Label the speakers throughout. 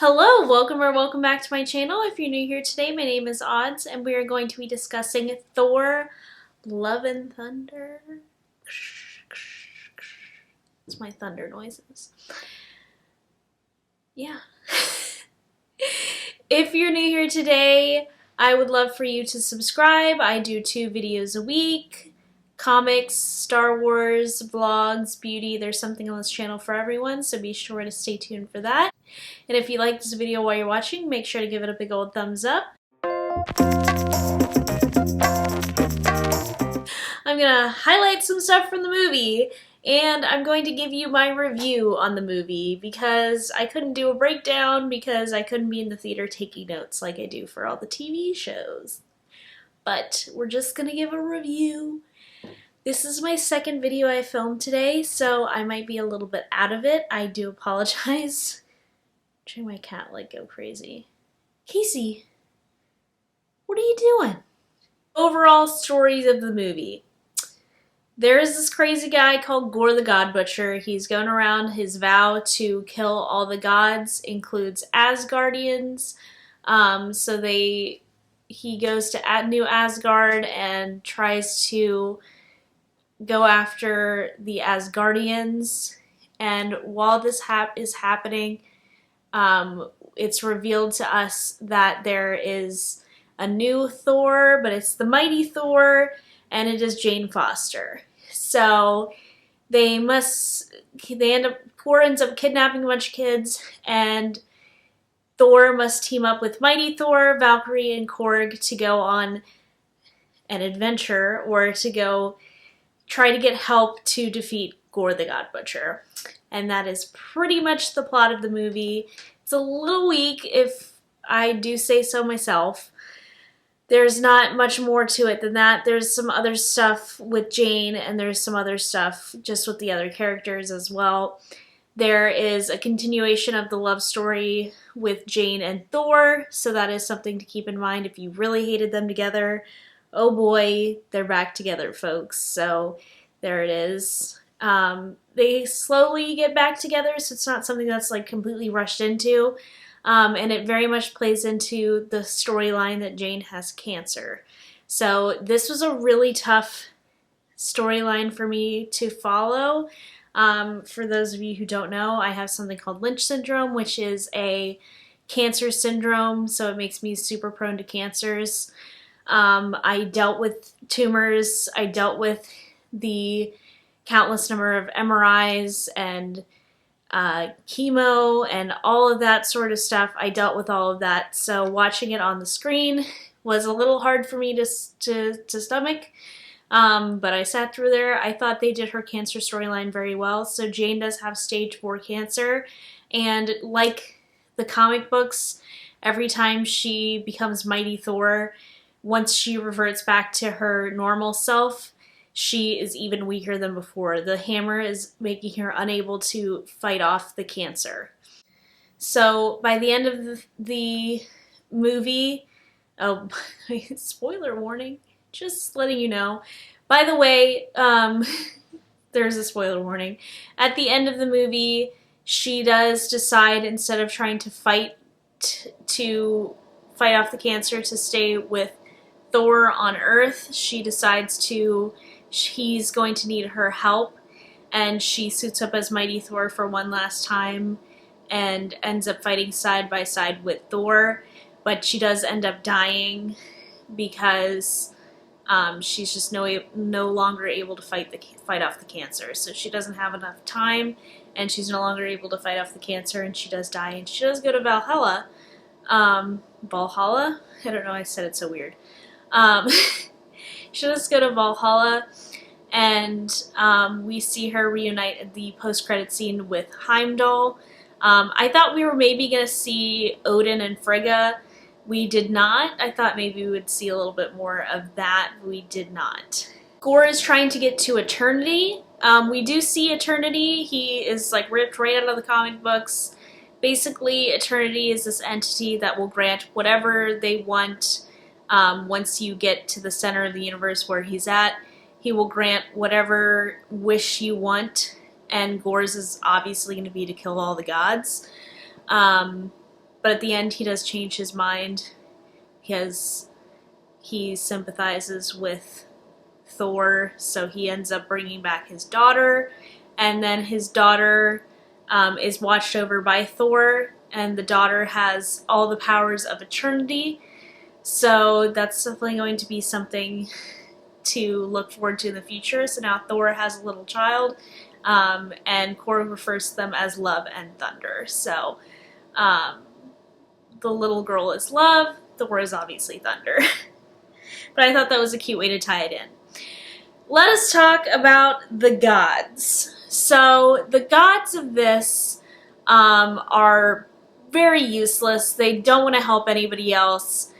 Speaker 1: Hello, welcome back to my channel. If you're new here today, my name is Odds, and we are going to be discussing Thor, Love and Thunder. It's my thunder noises. Yeah. If you're new here today, I would love for you to subscribe. I do 2 videos a week. Comics, Star Wars, vlogs, beauty. There's something on this channel for everyone, so be sure to stay tuned for that. And if you like this video while you're watching, make sure to give it a big old thumbs up. I'm gonna highlight some stuff from the movie, and I'm going to give you my review on the movie because I couldn't do a breakdown because I couldn't be in the theater taking notes like I do for all the TV shows. But we're just gonna give a review. This is my second video I filmed today, so I might be a little bit out of it. I do apologize. Trying my cat go crazy. Casey, what are you doing? Overall stories of the movie. There is this crazy guy called Gorr the God Butcher. He's going around. His vow to kill all the gods includes Asgardians. He goes to New Asgard and tries to go after the Asgardians. And while this is happening, it's revealed to us that there is a new Thor, but it's the mighty Thor, and it is Jane Foster. So Thor ends up kidnapping a bunch of kids, and Thor must team up with mighty Thor, Valkyrie, and Korg to go on an adventure, or to go try to get help to defeat Gorr the God Butcher. And that is pretty much the plot of the movie. It's a little weak, if I do say so myself. There's not much more to it than that. There's some other stuff with Jane, and there's some other stuff just with the other characters as well. There is a continuation of the love story with Jane and Thor, so that is something to keep in mind if you really hated them together. Oh boy, they're back together, folks. So there it is. They slowly get back together, so it's not something that's completely rushed into. And it very much plays into the storyline that Jane has cancer. So this was a really tough storyline for me to follow. For those of you who don't know, I have something called Lynch syndrome, which is a cancer syndrome, so it makes me super prone to cancers. I dealt with tumors. I dealt with the countless number of MRIs and chemo and all of that sort of stuff. I dealt with all of that, so watching it on the screen was a little hard for me to stomach, but I sat through there. I thought they did her cancer storyline very well. So Jane does have stage 4 cancer, and like the comic books, every time she becomes Mighty Thor, once she reverts back to her normal self, she is even weaker than before. The hammer is making her unable to fight off the cancer. So by the end of the movie, oh, spoiler warning, just letting you know. By the way, there's a spoiler warning. At the end of the movie, she does decide, instead of trying to fight off the cancer to stay with Thor on Earth, she decides he's going to need her help, and she suits up as Mighty Thor for one last time and ends up fighting side by side with Thor, but she does end up dying because she's just no longer able to fight off the cancer. So she doesn't have enough time, and she's no longer able to fight off the cancer, and she does die, and she does go to Valhalla. Valhalla? I don't know, I said it so weird. She does go to Valhalla, and we see her reunite at the post-credit scene with Heimdall. I thought we were maybe going to see Odin and Frigga. We did not. I thought maybe we would see a little bit more of that. We did not. Gorr is trying to get to Eternity. We do see Eternity. He is ripped right out of the comic books. Basically, Eternity is this entity that will grant whatever they want. Once you get to the center of the universe where he's at, he will grant whatever wish you want, and Gorr's is obviously going to be to kill all the gods. but at the end he does change his mind because he sympathizes with Thor, so he ends up bringing back his daughter, and then his daughter is watched over by Thor, and the daughter has all the powers of eternity, so that's definitely going to be something to look forward to in the future. So now Thor has a little child, and Korg refers to them as Love and Thunder. So the little girl is Love, Thor is obviously Thunder. But I thought that was a cute way to tie it in. Let us talk about the gods. So the gods of this are very useless. They don't want to help anybody else.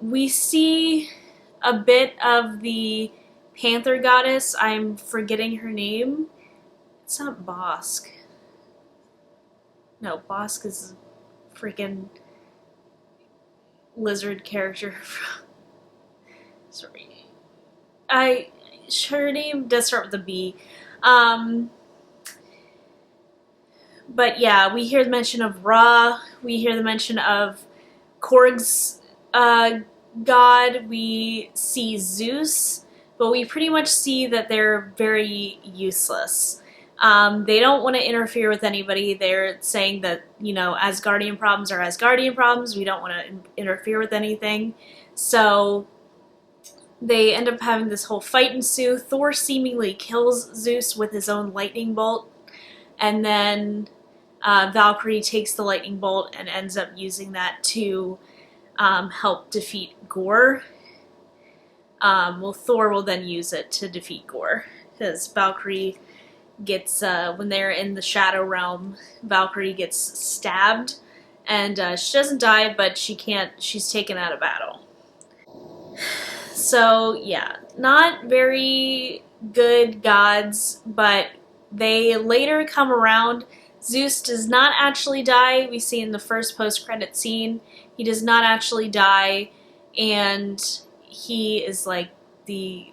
Speaker 1: We see a bit of the panther goddess. I'm forgetting her name. It's not Bosk. No, Bosk is a freaking lizard character. Sorry. Her name does start with a B. But yeah, we hear the mention of Ra. We hear the mention of Korg's god. We see Zeus, but we pretty much see that they're very useless. They don't want to interfere with anybody. They're saying that, you know, Asgardian problems are Asgardian problems. We don't want to interfere with anything. So they end up having this whole fight ensue. Thor seemingly kills Zeus with his own lightning bolt, and then Valkyrie takes the lightning bolt and ends up using that to help defeat Gore. Well, Thor will then use it to defeat Gore, because Valkyrie gets, when they're in the Shadow Realm, Valkyrie gets stabbed, and she doesn't die, but she's taken out of battle. So yeah, not very good gods, but they later come around. Zeus does not actually die. We see in the first post-credit scene, he does not actually die, and he is like,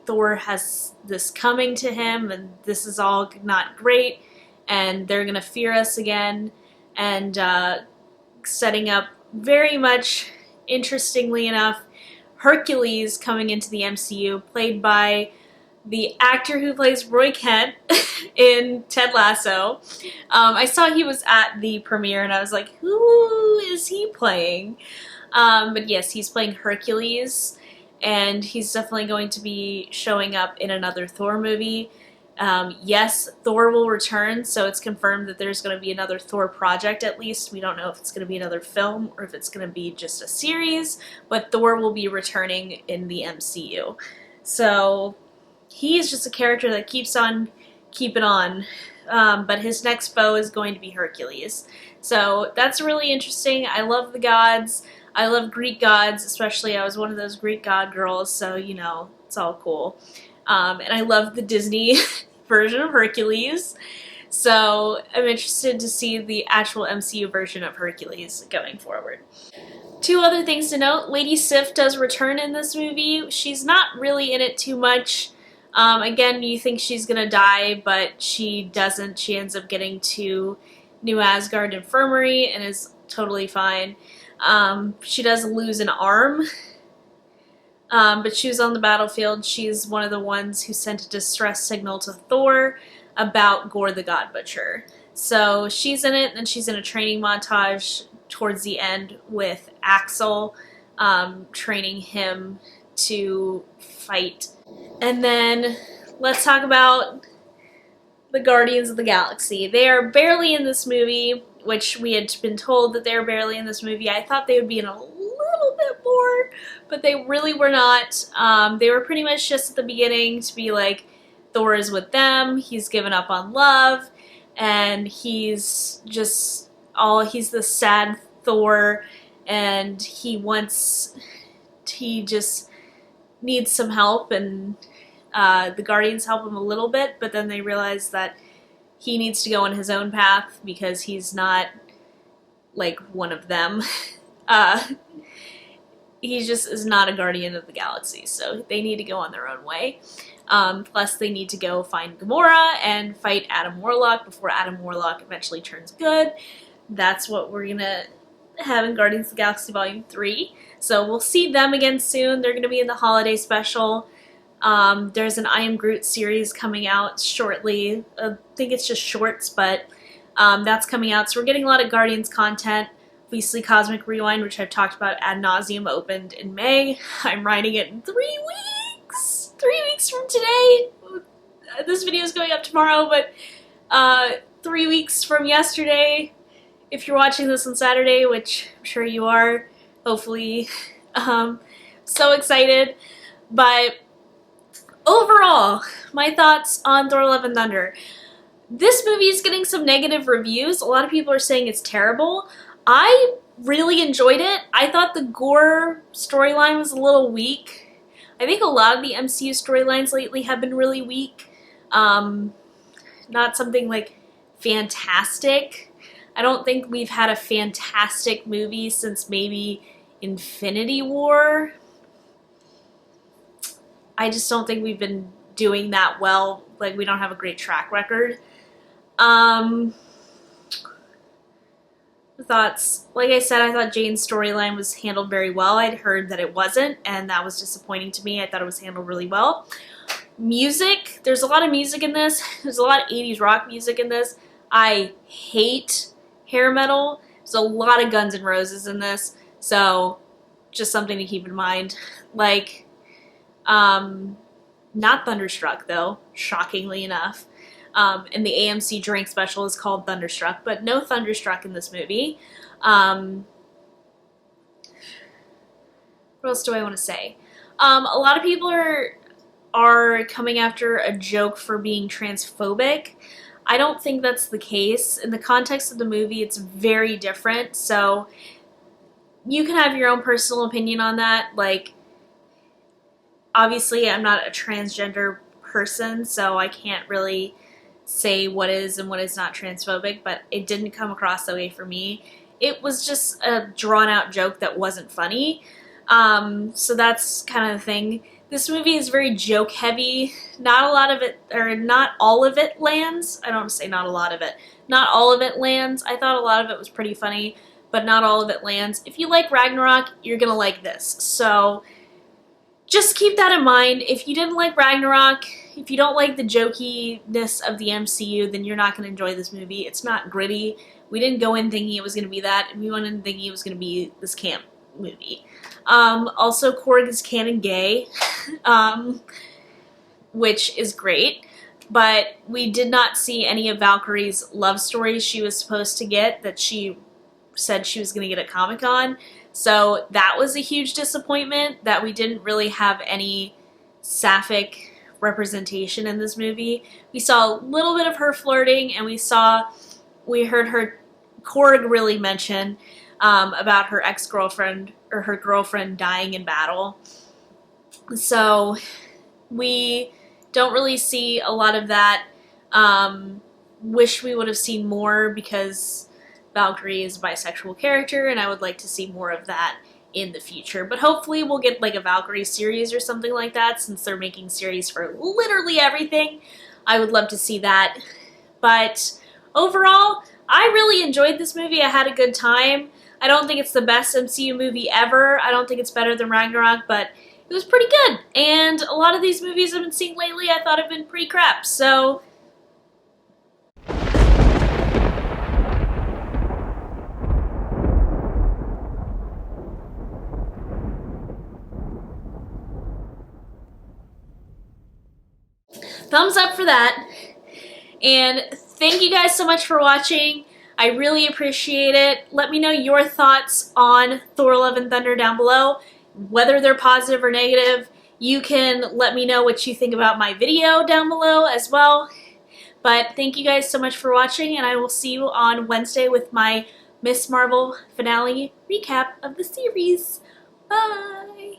Speaker 1: Thor has this coming to him, and this is all not great, and they're gonna fear us again, and setting up, very much interestingly enough, Hercules coming into the MCU, played by the actor who plays Roy Kent in Ted Lasso. I saw he was at the premiere, and I was like, who is he playing? But yes, he's playing Hercules, and he's definitely going to be showing up in another Thor movie. Yes, Thor will return, so it's confirmed that there's going to be another Thor project at least. We don't know if it's going to be another film or if it's going to be just a series, but Thor will be returning in the MCU. So he is just a character that keeps on keeping on, but his next foe is going to be Hercules. So that's really interesting. I love the gods. I love Greek gods, especially I was one of those Greek god girls, so, you know, it's all cool. And I love the Disney version of Hercules, so I'm interested to see the actual MCU version of Hercules going forward. Two other things to note. Lady Sif does return in this movie. She's not really in it too much. Again, you think she's gonna die, but she doesn't. She ends up getting to New Asgard Infirmary and is totally fine. She does lose an arm, but she was on the battlefield. She's one of the ones who sent a distress signal to Thor about Gore the God Butcher. So she's in it, and she's in a training montage towards the end with Axel, training him to fight. And then let's talk about the Guardians of the Galaxy. They are barely in this movie, which we had been told that they were barely in this movie. I thought they would be in a little bit more, but they really were not. They were pretty much just at the beginning to be like, Thor is with them, he's given up on love, and he's the sad Thor, and he just needs some help, and the Guardians help him a little bit, but then they realize that he needs to go on his own path because he's not like one of them. He just is not a Guardian of the Galaxy, so they need to go on their own way. Plus, they need to go find Gamora and fight Adam Warlock before Adam Warlock eventually turns good. That's what we're gonna having Guardians of the Galaxy Volume 3. So we'll see them again soon. They're going to be in the holiday special. There's an I Am Groot series coming out shortly. I think it's just shorts, but that's coming out. So we're getting a lot of Guardians content. Obviously, Cosmic Rewind, which I've talked about ad nauseum, opened in May. I'm writing it in 3 weeks! 3 weeks from today! This video is going up tomorrow, but 3 weeks from yesterday, if you're watching this on Saturday, which I'm sure you are, hopefully. So excited. But overall, my thoughts on Thor: Love and Thunder. This movie is getting some negative reviews. A lot of people are saying it's terrible. I really enjoyed it. I thought the gore storyline was a little weak. I think a lot of the MCU storylines lately have been really weak. Not something like fantastic. I don't think we've had a fantastic movie since maybe Infinity War. I just don't think we've been doing that well. Like, we don't have a great track record. Thoughts. Like I said, I thought Jane's storyline was handled very well. I'd heard that it wasn't, and that was disappointing to me. I thought it was handled really well. Music. There's a lot of music in this. There's a lot of 80s rock music in this. I hate hair metal. There's a lot of Guns N' Roses in this, so just something to keep in mind. Like, not Thunderstruck, though, shockingly enough. And the AMC drink special is called Thunderstruck, but no Thunderstruck in this movie. What else do I want to say? A lot of people are coming after a joke for being transphobic. I don't think that's the case. In the context of the movie, it's very different, so you can have your own personal opinion on that. Like, obviously, I'm not a transgender person, so I can't really say what is and what is not transphobic, but it didn't come across that way for me. It was just a drawn-out joke that wasn't funny. So that's kind of the thing. This movie is very joke-heavy. Not a lot of it, or not all of it lands. I don't want to say not a lot of it. Not all of it lands. I thought a lot of it was pretty funny, but not all of it lands. If you like Ragnarok, you're gonna like this. So just keep that in mind. If you didn't like Ragnarok, if you don't like the jokiness of the MCU, then you're not going to enjoy this movie. It's not gritty. We didn't go in thinking it was going to be that. We went in thinking it was going to be this camp movie. Also, Korg is canon gay, which is great. But we did not see any of Valkyrie's love stories she was supposed to get that she said she was going to get at Comic-Con. So that was a huge disappointment that we didn't really have any sapphic representation in this movie. We saw a little bit of her flirting, and we heard her Korg really mention about her ex-girlfriend or her girlfriend dying in battle. So we don't really see a lot of that. Wish we would have seen more, because Valkyrie is a bisexual character, and I would like to see more of that in the future. But hopefully we'll get like a Valkyrie series or something like that, since they're making series for literally everything. I would love to see that. But overall, I really enjoyed this movie. I had a good time. I don't think it's the best MCU movie ever. I don't think it's better than Ragnarok, but it was pretty good. And a lot of these movies I've been seeing lately I thought have been pretty crap. So thumbs up for that. And thank you guys so much for watching. I really appreciate it. Let me know your thoughts on Thor: Love and Thunder down below, whether they're positive or negative. You can let me know what you think about my video down below as well. But thank you guys so much for watching, and I will see you on Wednesday with my Miss Marvel finale recap of the series. Bye!